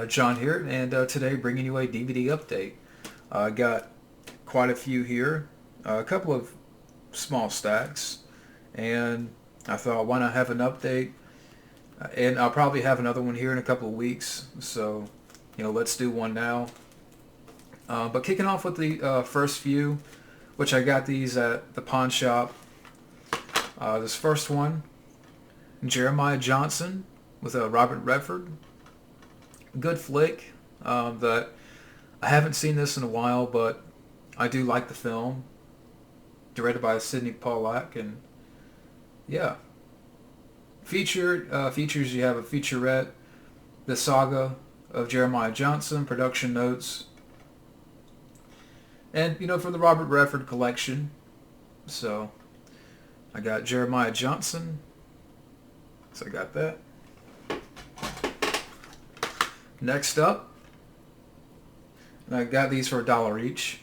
John here, and today bringing you a DVD update. I got quite a few here, a couple of small stacks, and I thought, why not have an update? And I'll probably have another one here in a couple of weeks, so let's do one now. But kicking off with the first few, which I got these at the pawn shop. This first one, Jeremiah Johnson with Robert Redford. Good flick. That I haven't seen this in a while, but I do like the film. Directed by Sidney Pollack, and yeah. Features, you have a featurette, The Saga of Jeremiah Johnson, production notes, and for the Robert Redford collection. So I got Jeremiah Johnson, so I got that. Next up, and I got these for $1 each.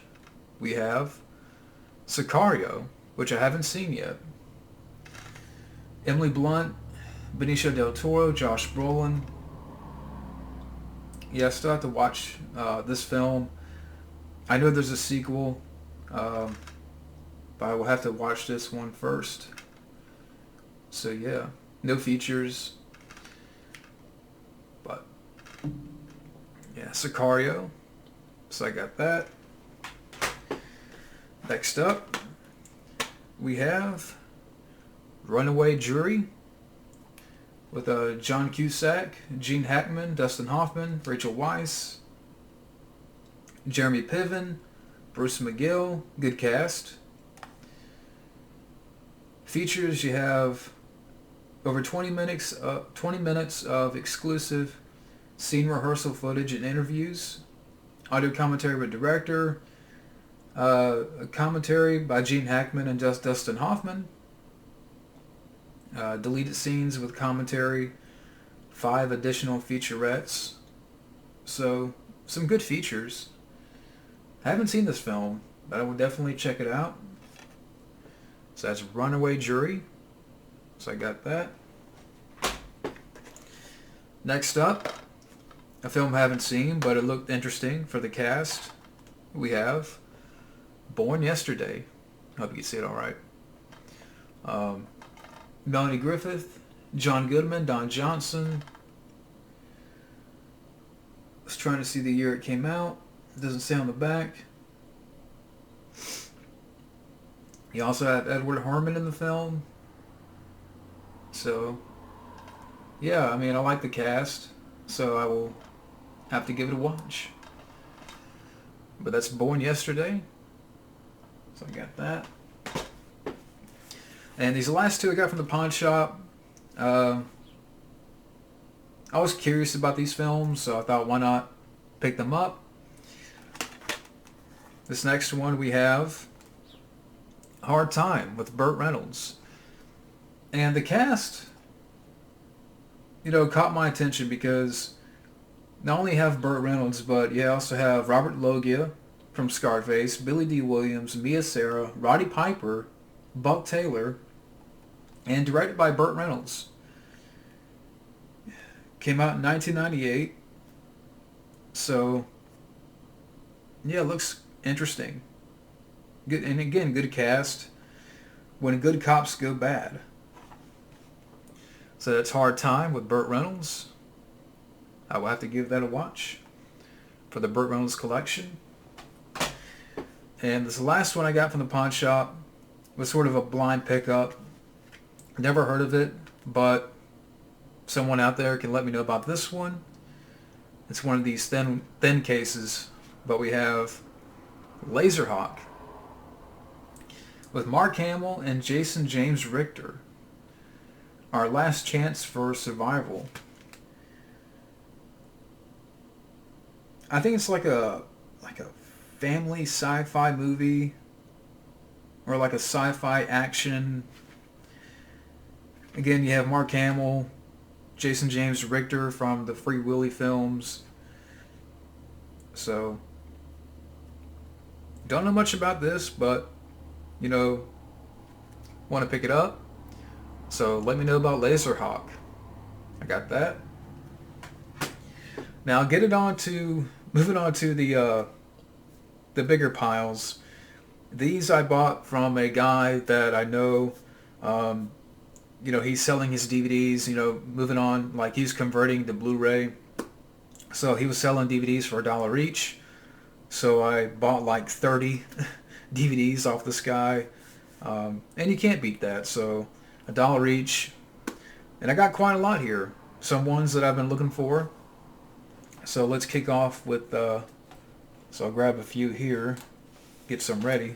We have Sicario, which I haven't seen yet. Emily Blunt, Benicio del Toro, Josh Brolin. Yeah, I still have to watch this film. I know there's a sequel, but I will have to watch this one first. So yeah, no features. But yeah, Sicario. So I got that. Next up, we have Runaway Jury with John Cusack, Gene Hackman, Dustin Hoffman, Rachel Weisz, Jeremy Piven, Bruce McGill. Good cast. Features, you have over 20 minutes of exclusive scene rehearsal footage and interviews, audio commentary by director, a commentary by Gene Hackman and Dustin Hoffman, deleted scenes with commentary, 5 additional featurettes. So some good features. I haven't seen this film, but I will definitely check it out. So that's Runaway Jury. So I got that. Next up, a film I haven't seen, but it looked interesting for the cast. We have Born Yesterday. Hope you can see it all right. Melanie Griffith, John Goodman, Don Johnson. I was trying to see the year it came out. It doesn't say on the back. You also have Edward Herrmann in the film. So, yeah, I mean, I like the cast, so I will have to give it a watch. But that's Born Yesterday. So I got that. And these last two I got from the pawn shop. I was curious about these films, so I thought, why not pick them up? This next one we have Hard Time with Burt Reynolds. And the cast, caught my attention because not only have Burt Reynolds, but you also have Robert Loggia from Scarface, Billy D. Williams, Mia Sara, Roddy Piper, Buck Taylor, and directed by Burt Reynolds. Came out in 1998. So, yeah, it looks interesting. Good, and again, good cast. When good cops go bad. So that's Hard Time with Burt Reynolds. I will have to give that a watch for the Burt Reynolds collection. And this last one I got from the pawn shop was sort of a blind pickup. Never heard of it, but someone out there can let me know about this one. It's one of these thin cases, but we have Laserhawk with Mark Hamill and Jason James Richter. Our Last Chance for Survival. I think it's like a family sci-fi movie, or like a sci-fi action. Again, you have Mark Hamill, Jason James Richter from the Free Willy films. So, don't know much about this, but want to pick it up. So let me know about Laserhawk. I got that. Now moving on to the bigger piles. These I bought from a guy that I know. Um, he's selling his DVDs. Moving on, like he's converting to Blu-ray. So he was selling DVDs for $1 each. So I bought like 30 DVDs off this guy, and you can't beat that. So $1 each, and I got quite a lot here. Some ones that I've been looking for. So let's kick off with. So I'll grab a few here, get some ready.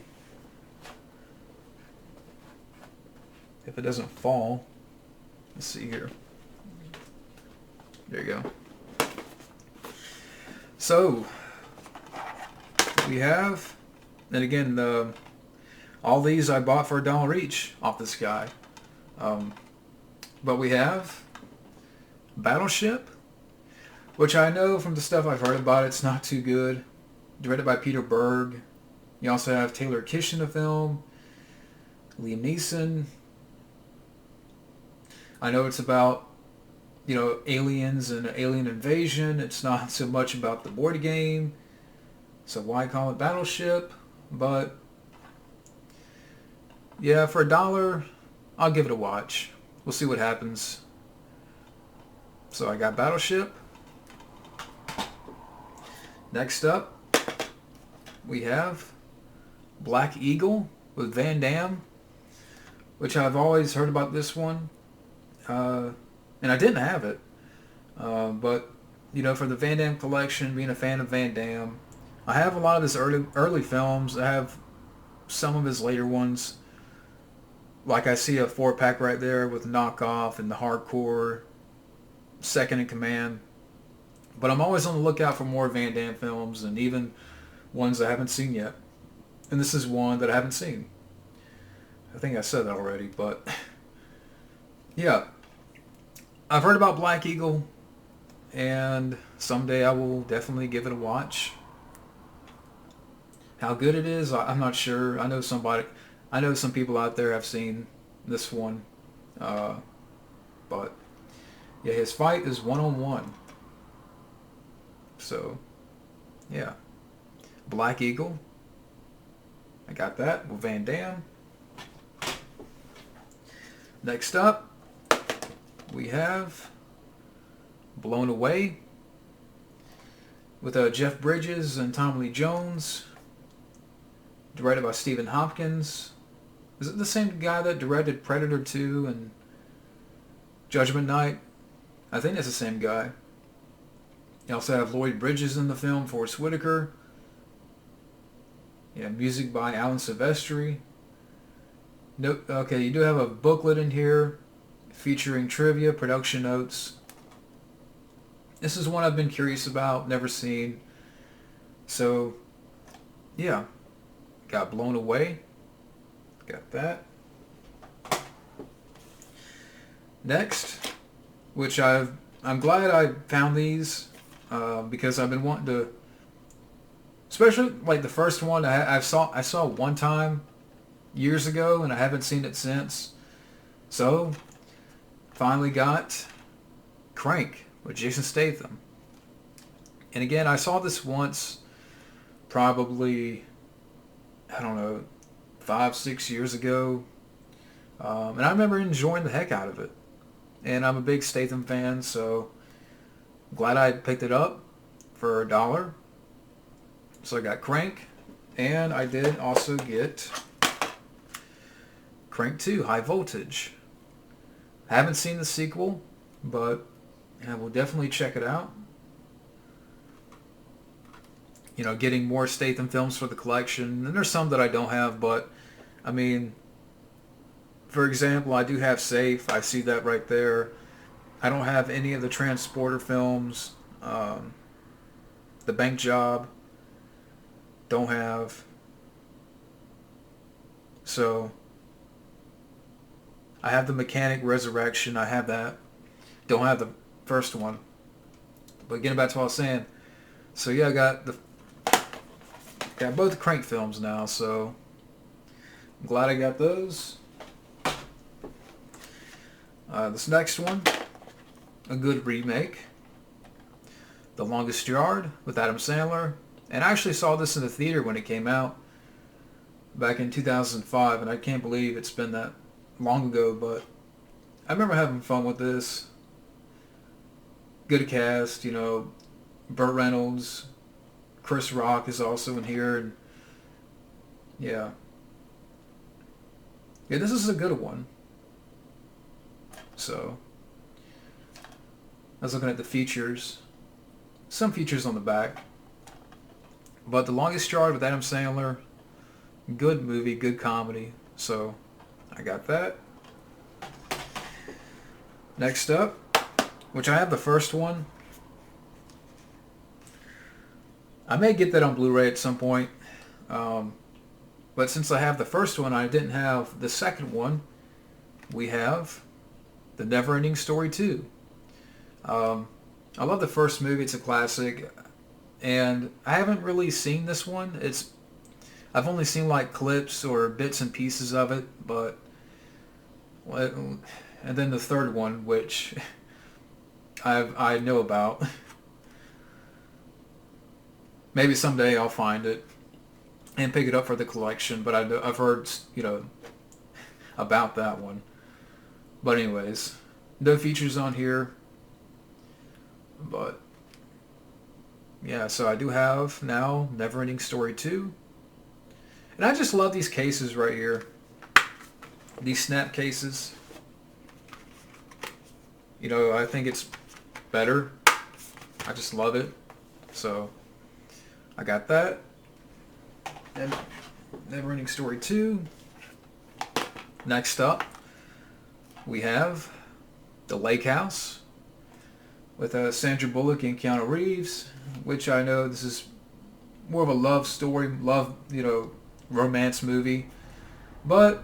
If it doesn't fall, let's see here. There you go. So we have, and again, all these I bought for $1 each off this guy. But we have Battleship, which I know from the stuff I've heard about it's not too good. Directed by Peter Berg. You also have Taylor Kitsch in the film. Liam Neeson. I know it's about, aliens and alien invasion. It's not so much about the board game. So why call it Battleship? But yeah, for $1, I'll give it a watch. We'll see what happens. So I got Battleship. Next up, we have Black Eagle with Van Damme, which I've always heard about this one. And I didn't have it. But, for the Van Damme collection, being a fan of Van Damme, I have a lot of his early films. I have some of his later ones. Like I see a 4-pack right there with Knockoff and the Hardcore, Second in Command. But I'm always on the lookout for more Van Damme films, and even ones I haven't seen yet. And this is one that I haven't seen. I think I said that already, but yeah. I've heard about Black Eagle, and someday I will definitely give it a watch. How good it is, I'm not sure. I know some people out there have seen this one. But yeah, his fight is 1-on-1. So, yeah. Black Eagle. I got that with Van Damme. Next up, we have Blown Away with Jeff Bridges and Tom Lee Jones. Directed by Stephen Hopkins. Is it the same guy that directed Predator 2 and Judgment Night? I think it's the same guy. You also have Lloyd Bridges in the film, Forrest Whitaker. Yeah, music by Alan Silvestri. No, okay, you do have a booklet in here featuring trivia, production notes. This is one I've been curious about, never seen. So, yeah. Got Blown Away. Got that. Next, which I'm glad I found these because I've been wanting to, especially like the first one I saw one time years ago and I haven't seen it since. So, finally got Crank with Jason Statham. And again, I saw this once, probably, I don't know, 5-6 years ago. And I remember enjoying the heck out of it. And I'm a big Statham fan, so I'm glad I picked it up for $1. So I got Crank, and I did also get Crank 2, High Voltage. I haven't seen the sequel, but I will definitely check it out. Getting more Statham films for the collection. And there's some that I don't have, but, I mean, for example, I do have Safe. I see that right there. I don't have any of the Transporter films. The Bank Job. Don't have. So, I have the Mechanic Resurrection. I have that. Don't have the first one. But getting back to what I was saying. So, yeah, I got both Crank films now, so I'm glad I got those. This next one, a good remake. The Longest Yard with Adam Sandler. And I actually saw this in the theater when it came out back in 2005, and I can't believe it's been that long ago, but I remember having fun with this. Good cast, Burt Reynolds, Chris Rock is also in here, and yeah. Yeah, this is a good one. So, I was looking at the features. Some features on the back. But The Longest Yard with Adam Sandler, good movie, good comedy. So, I got that. Next up, which I have the first one. I may get that on Blu-ray at some point. But since I have the first one, I didn't have the second one. We have the Neverending Story 2. I love the first movie. It's a classic. And I haven't really seen this one. I've only seen like clips or bits and pieces of it. But and then the third one, which I know about. Maybe someday I'll find it and pick it up for the collection. But I've heard about that one. But anyways, no features on here. But yeah, so I do have now Neverending Story 2. And I just love these cases right here. These snap cases. I think it's better. I just love it. So I got that. And Neverending Story 2. Next up, we have The Lake House with Sandra Bullock and Keanu Reeves, which I know this is more of a love story, romance movie. But,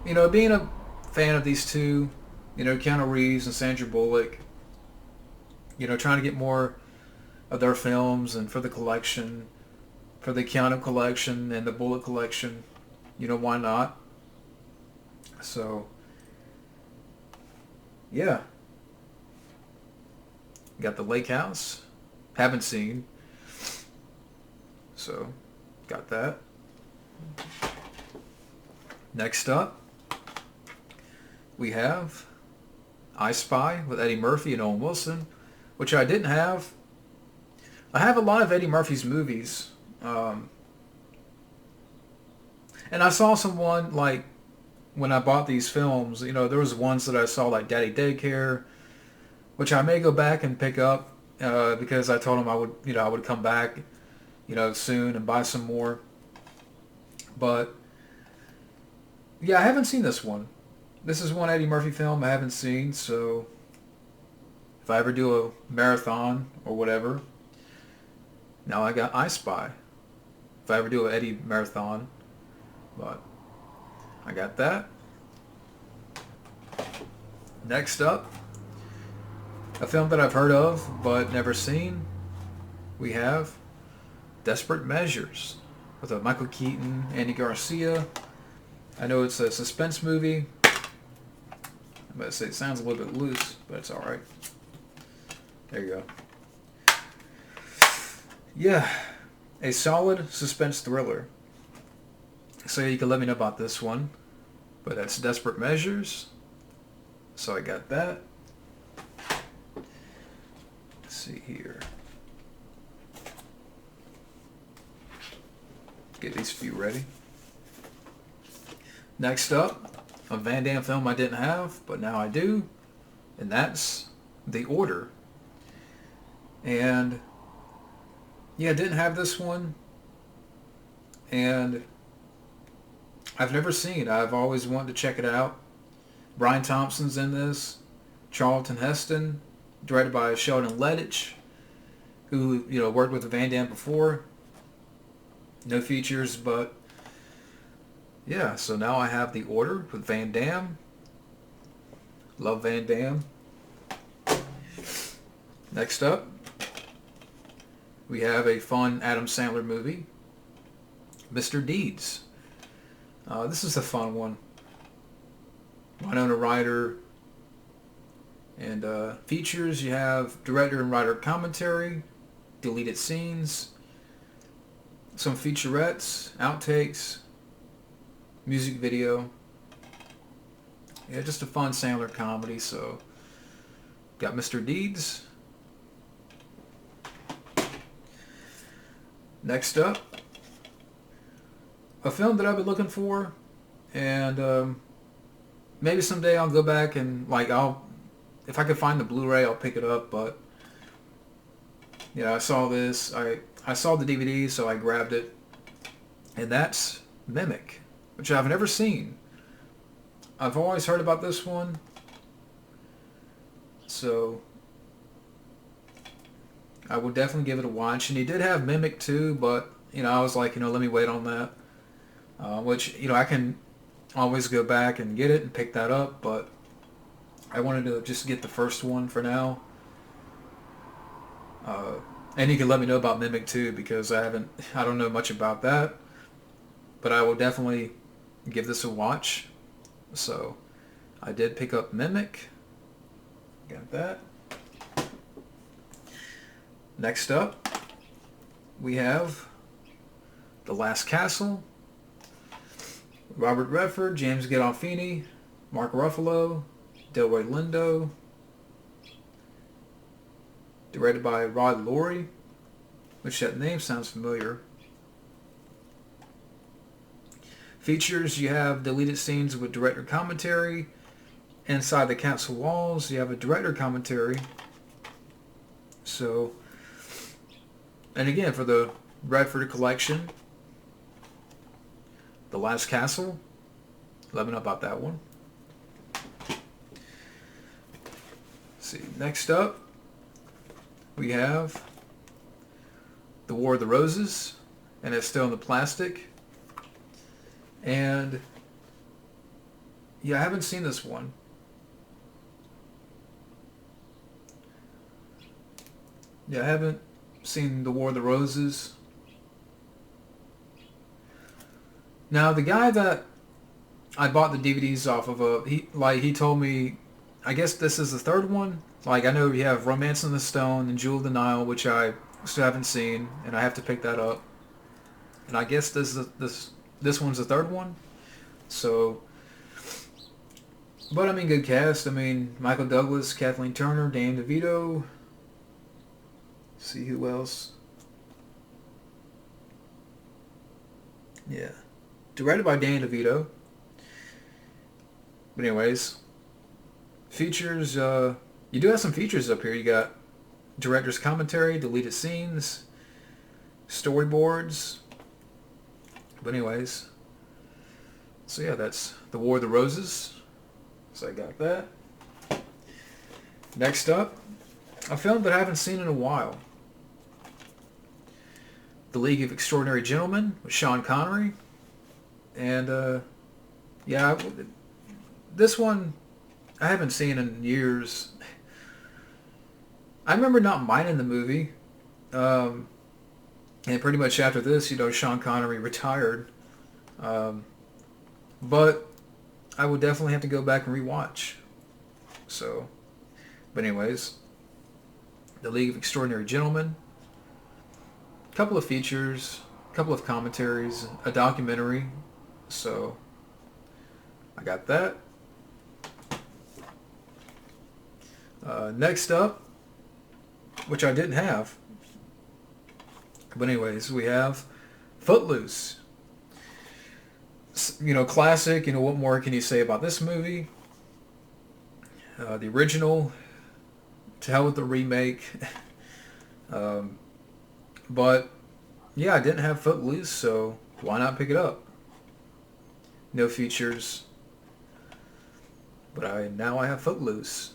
being a fan of these two, Keanu Reeves and Sandra Bullock, trying to get more of their films and for the collection, for the Keanu collection and the Bullock collection, why not? So, yeah. Got The Lake House. Haven't seen. So, got that. Next up, we have I Spy with Eddie Murphy and Owen Wilson, which I didn't have. I have a lot of Eddie Murphy's movies. And I saw someone, like, when I bought these films, there was ones that I saw, like Daddy Daycare, which I may go back and pick up because I told him I would come back, soon and buy some more. But yeah, I haven't seen this one. This is one Eddie Murphy film I haven't seen, so if I ever do a marathon or whatever, now I got I Spy. If I ever do an Eddie marathon, but I got that. Next up, a film that I've heard of but never seen, we have Desperate Measures with Michael Keaton, Andy Garcia. I know it's a suspense movie. I'm about to say it sounds a little bit loose, but it's alright. There you go. Yeah, a solid suspense thriller. So you can let me know about this one. But that's Desperate Measures. So I got that. Let's see here. Get these few ready. Next up, a Van Damme film I didn't have, but now I do. And that's The Order. And yeah, I didn't have this one. And I've never seen it. I've always wanted to check it out. Brian Thompson's in this. Charlton Heston, directed by Sheldon Lettich, who worked with Van Damme before. No features, but yeah. So now I have The Order with Van Damme. Love Van Damme. Next up, we have a fun Adam Sandler movie, Mr. Deeds. This is a fun one. Winona Ryder And features, you have director and writer commentary, deleted scenes, some featurettes, outtakes, music video. Yeah, just a fun Sandler comedy. So, got Mr. Deeds. Next up, a film that I've been looking for, and maybe someday I'll go back and if I can find the Blu-ray, I'll pick it up. But yeah, I saw this. I saw the DVD, so I grabbed it, and that's Mimic, which I've never seen. I've always heard about this one, so I would definitely give it a watch. And he did have Mimic too, but I was like, let me wait on that. Which I can always go back and get it and pick that up, but I wanted to just get the first one for now. And you can let me know about Mimic too, because I don't know much about that, but I will definitely give this a watch. So I did pick up Mimic. Got that. Next up, we have The Last Castle. Robert Redford, James Gandolfini, Mark Ruffalo, Delroy Lindo. Directed by Rod Laurie, which that name sounds familiar. Features, you have deleted scenes with director commentary. Inside the Castle Walls, you have a director commentary. So, and again, for the Redford collection, The Last Castle. Let me know about that one. Let's see, next up, we have The War of the Roses, and it's still in the plastic. And yeah, I haven't seen this one. Yeah, I haven't seen The War of the Roses. Now, the guy that I bought the DVDs off of, he told me, I guess this is the third one. Like, I know you have Romance in the Stone and Jewel of the Nile, which I still haven't seen, and I have to pick that up. And I guess this one's the third one. So, but I mean, good cast. I mean, Michael Douglas, Kathleen Turner, Dan DeVito. See who else. Yeah. Directed by Dan DeVito. But anyways, features, you do have some features up here. You got director's commentary, deleted scenes, storyboards. But anyways, so yeah, that's The War of the Roses. So I got that. Next up, a film that I haven't seen in a while. The League of Extraordinary Gentlemen with Sean Connery. And yeah, this one I haven't seen in years. I remember not minding the movie. And pretty much after this, Sean Connery retired. But I would definitely have to go back and rewatch. So, but anyways, The League of Extraordinary Gentlemen. A couple of features, a couple of commentaries, a documentary. So, I got that. Next up, which I didn't have. But anyways, we have Footloose. Classic. What more can you say about this movie? The original. To hell with the remake. But, yeah, I didn't have Footloose, so why not pick it up? No features. But now I have Footloose.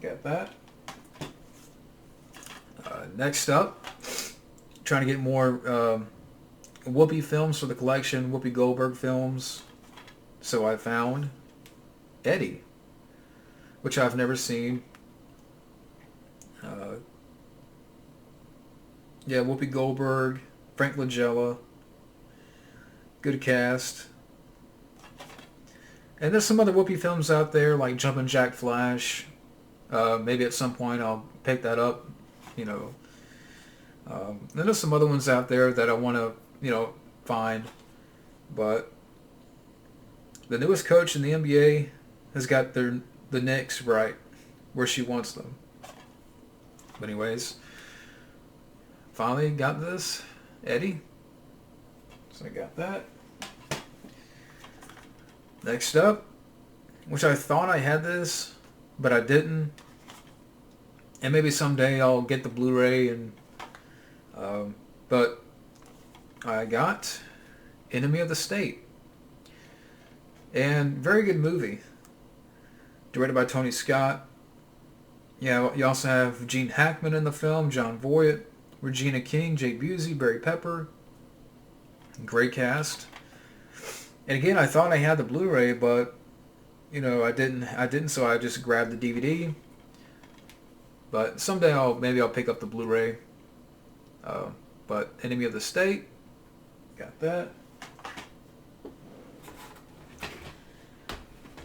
Got that. Next up, trying to get more Whoopi films for the collection, Whoopi Goldberg films. So I found Eddie, which I've never seen. Yeah, Whoopi Goldberg, Frank Langella. Good cast. And there's some other Whoopi films out there, like Jumpin' Jack Flash. Maybe at some point I'll pick that up. You know, there's some other ones out there that I want to, find. But the newest coach in the NBA has got the Knicks right where she wants them. But anyways, finally got this Eddie. So I got that. Next up, which I thought I had this, but I didn't. And maybe someday I'll get the Blu-ray, and but I got Enemy of the State. And very good movie. Directed by Tony Scott. Yeah, you also have Gene Hackman in the film, John Voight, Regina King, Jay Busey, Barry Pepper. Great cast. And again, I thought I had the Blu-ray, but I didn't, so I just grabbed the DVD. But someday maybe I'll pick up the Blu-ray. But Enemy of the State, got that.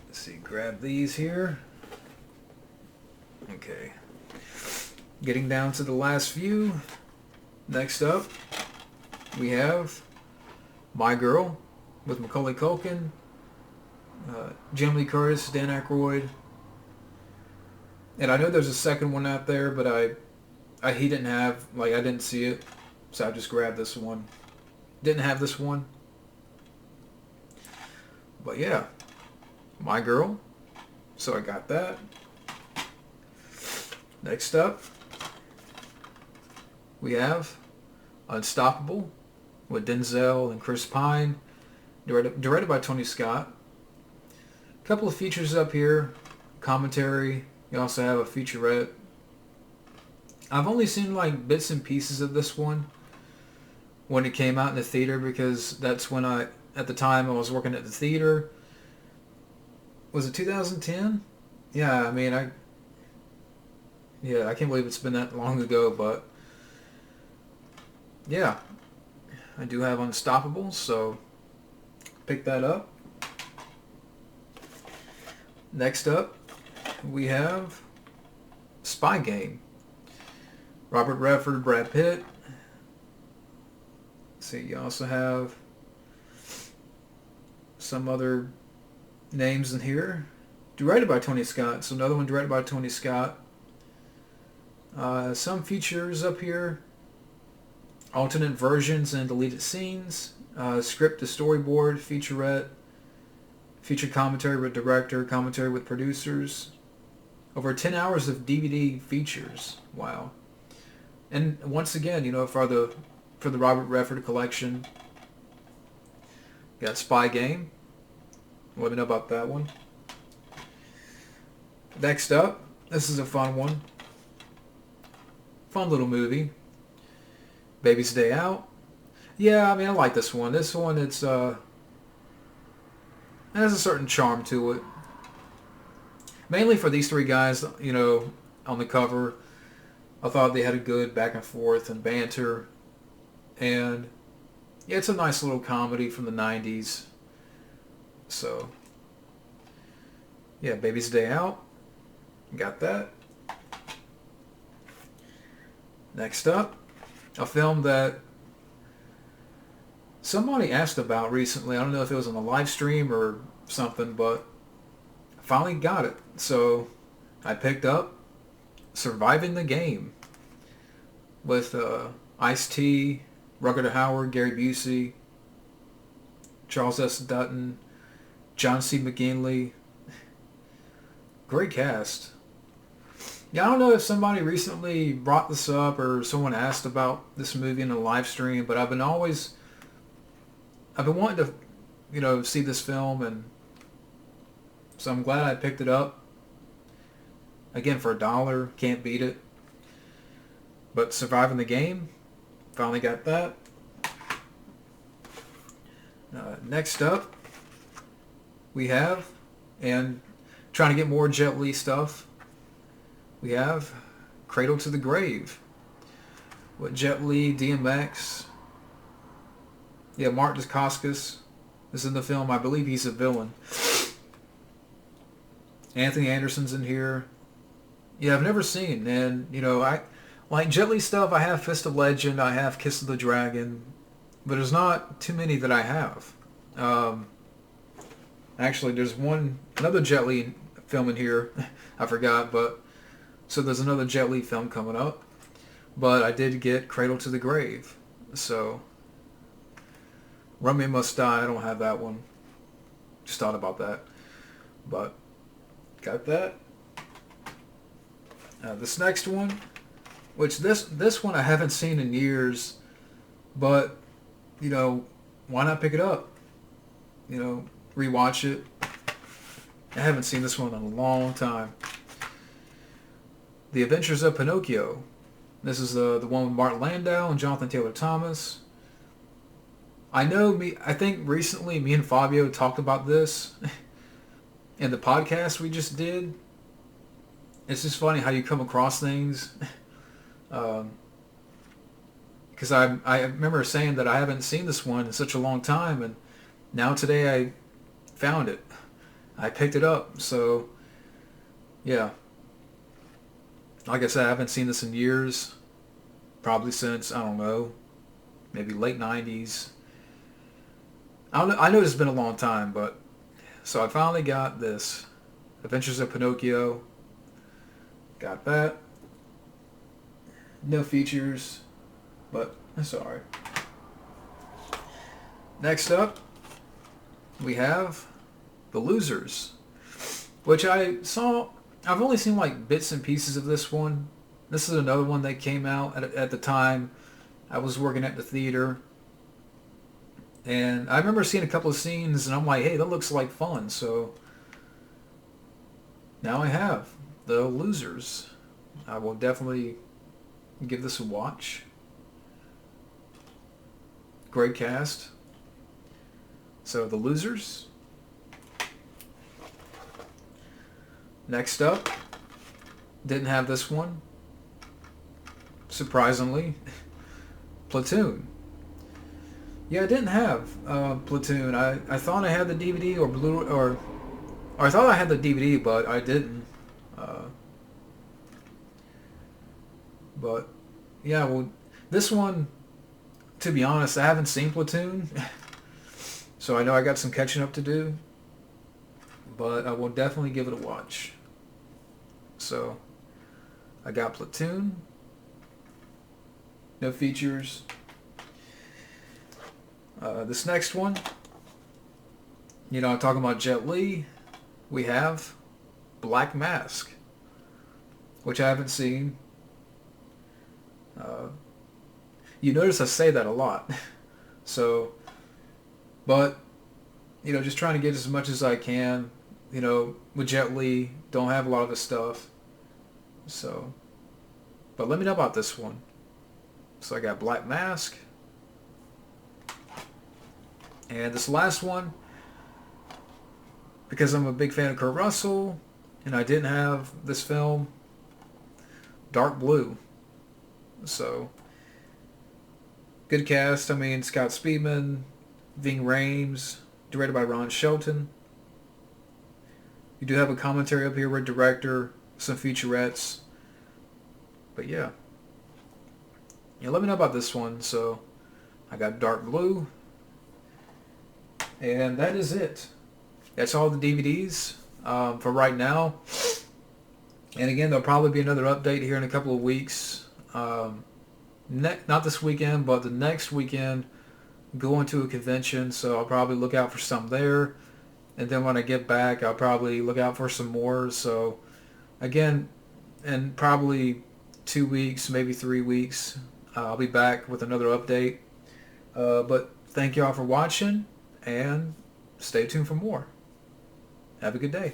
Let's see, grab these here. Okay. Getting down to the last few. Next up, we have My Girl with Macaulay Culkin, Jamie Lee Curtis, Dan Aykroyd. And I know there's a second one out there, but I didn't see it, so I just grabbed this one. Didn't have this one. But yeah, My Girl. So I got that. Next up, we have Unstoppable with Denzel and Chris Pine, directed by Tony Scott. A couple of features up here, commentary. You also have a featurette. I've only seen like bits and pieces of this one when it came out in the theater, because that's when at the time I was working at the theater. Was it 2010? Yeah, I mean, I can't believe it's been that long ago, but yeah, I do have Unstoppable, so pick that up. Next up, we have Spy Game. Robert Redford, Brad Pitt. Let's see, you also have some other names in here. Directed by Tony Scott, so another one directed by Tony Scott. Some features up here. Alternate versions and deleted scenes. Script to storyboard, featurette. Featured commentary with director, commentary with producers. Over 10 hours of DVD features. Wow. And once again, for the Robert Redford collection, got Spy Game. Let me know about that one. Next up, this is a fun one. Fun little movie. Baby's Day Out. Yeah, I mean, I like this one. This one, it has a certain charm to it. Mainly for these three guys, on the cover. I thought they had a good back and forth and banter. And yeah, it's a nice little comedy from the 90s. So, yeah, Baby's Day Out. Got that. Next up, a film that somebody asked about recently. I don't know if it was on the live stream or something, but I finally got it. So I picked up Surviving the Game with Ice-T, Rutger Hauer, Gary Busey, Charles S. Dutton, John C. McGinley. Great cast. Yeah, I don't know if somebody recently brought this up or someone asked about this movie in a live stream, but I've been wanting to, see this film, and so I'm glad I picked it up. Again, for $1, can't beat it. But Surviving the Game, finally got that. Next up, we have, and trying to get more Jet Li stuff, we have Cradle to the Grave with Jet Li, DMX. Yeah, Mark Dacascos is in the film. I believe he's a villain. Anthony Anderson's in here. Yeah, I've never seen, and I like Jet Li stuff. I have Fist of Legend, I have Kiss of the Dragon, but there's not too many that I have. Um, Actually, there's another Jet Li film in here. I forgot, but so there's another Jet Li film coming up. But I did get Cradle to the Grave, so Rummy Must Die. I don't have that one. Just thought about that, but got that. This next one, which this one I haven't seen in years, but why not pick it up? Rewatch it. I haven't seen this one in a long time. The Adventures of Pinocchio. This is the one with Martin Landau and Jonathan Taylor Thomas. I think recently me and Fabio talked about this in the podcast we just did. It's just funny how you come across things. Because I remember saying that I haven't seen this one in such a long time, and now today I found it. I picked it up, so yeah. Like I said, I haven't seen this in years. Probably since, I don't know, maybe late 90s. I know it's been a long time, but so I finally got this. Adventures of Pinocchio. Got that. No features, but that's alright. Next up, we have The Losers, which I've only seen like bits and pieces of this one. This is another one that came out at the time I was working at the theater. And I remember seeing a couple of scenes and I'm like, hey, that looks like fun. So now I have The Losers. I will definitely give this a watch. Great cast. So The Losers. Next up, didn't have this one. Surprisingly, Platoon. Yeah, I didn't have Platoon. I thought I had the DVD or Blu or I thought I had the DVD, but I didn't. But yeah, well, this one, to be honest, I haven't seen Platoon, so I know I got some catching up to do. But I will definitely give it a watch. So I got Platoon. No features. This next one, I'm talking about Jet Li. We have Black Mask, which I haven't seen. You notice I say that a lot. So, but, just trying to get as much as I can. With Jet Li, don't have a lot of his stuff. So, but let me know about this one. So I got Black Mask. And this last one, because I'm a big fan of Kurt Russell, and I didn't have this film, Dark Blue. So, good cast. I mean, Scott Speedman, Ving Rhames, directed by Ron Shelton. You do have a commentary up here with director, some featurettes. But yeah. Let me know about this one. So, I got Dark Blue. And that is it. That's all the DVDs for right now. And again, there'll probably be another update here in a couple of weeks. Not this weekend, but the next weekend, going to a convention. So I'll probably look out for some there. And then when I get back, I'll probably look out for some more. So again, in probably 2 weeks, maybe 3 weeks, I'll be back with another update. But thank you all for watching. And stay tuned for more. Have a good day.